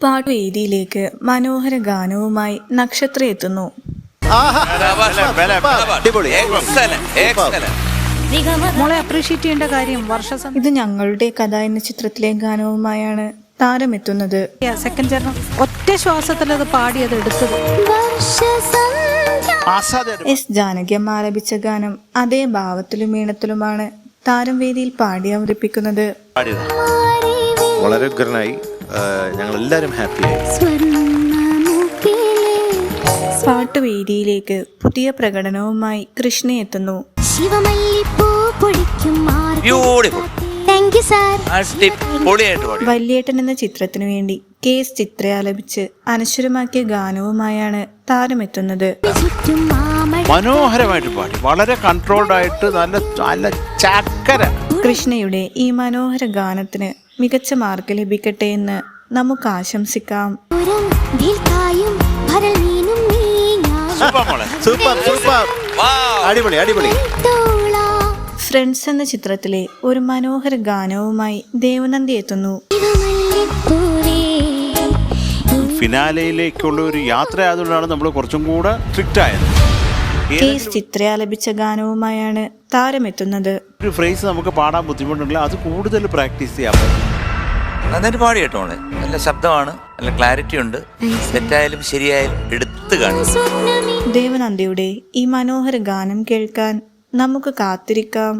പാട്ടുവേദിയിലേക്ക് മനോഹര ഗാനവുമായി നക്ഷത്ര എത്തുന്നു. മോളെ അപ്രീഷിയേറ്റ് ചെയ്യേണ്ട കാര്യം ഇത് ഞങ്ങളുടെ കഥ എന്ന ചിത്രത്തിലെ ഗാനവുമായാണ് താരമെത്തുന്നത്. സെക്കൻഡ് ചരണം ഒറ്റ ശ്വാസത്തിൽ അത് പാടിയത് എടുത്തത്. എസ് ജാനകിയമ്മ ആലപിച്ച ഗാനം അതേ ഭാവത്തിലും ഈണത്തിലുമാണ് താരം വേദിയിൽ പാടി അവതരിപ്പിക്കുന്നത്. വളരെ ഉഗ്രനായി, ഞങ്ങൾ എല്ലാവരും ഹാപ്പിയായി. പാട്ടുവേദിയിലേക്ക് പുതിയ പ്രകടനവുമായി കൃഷ്ണ എത്തുന്നു. വല്യേട്ടൻ എന്ന ചിത്രത്തിനു വേണ്ടി KS ചിത്ര ആലപിച്ച് അനശ്വരമാക്കിയ ഗാനവുമായാണ് താരമെത്തുന്നത്. മനോഹരമായിട്ട് പാടി, വളരെ കൺട്രോൾഡ് ആയിട്ട്, നല്ല ചക്കര. കൃഷ്ണയുടെ ഈ മനോഹര ഗാനത്തിന് മികച്ച മാർക്ക് ലഭിക്കട്ടെ എന്ന് നമുക്ക് ആശംസിക്കാം. ഫ്രണ്ട്സ് എന്ന ചിത്രത്തിലെ ഒരു മനോഹര ഗാനവുമായി ദേവനന്ദി എത്തുന്നു. ഫിനാലയിലേക്കുള്ള ഒരു യാത്ര ആയതുകൊണ്ടാണ് നമ്മൾ കുറച്ചും കൂടെ സ്ട്രിക്റ്റ് ആയത്. KS ചിത്ര ആലപിച്ച ഗാനവുമായാണ് താരമെത്തുന്നത്. ഒരു ഫ്രേസ് നമുക്ക് പാടാൻ ബുദ്ധിമുട്ടുണ്ടെങ്കിൽ അത് കൂടുതൽ പ്രാക്ടീസ് ചെയ്യാൻ പറ്റും. നന്നായിട്ട് പാടി കേട്ടോ, നല്ല ശബ്ദമാണ്, നല്ല ക്ലാരിറ്റി ഉണ്ട്. തെറ്റായാലും ശരിയായാലും എടുത്തു കാണും. ദേവനന്ദിയുടെ ഈ മനോഹര ഗാനം കേൾക്കാൻ നമുക്ക് കാത്തിരിക്കാം.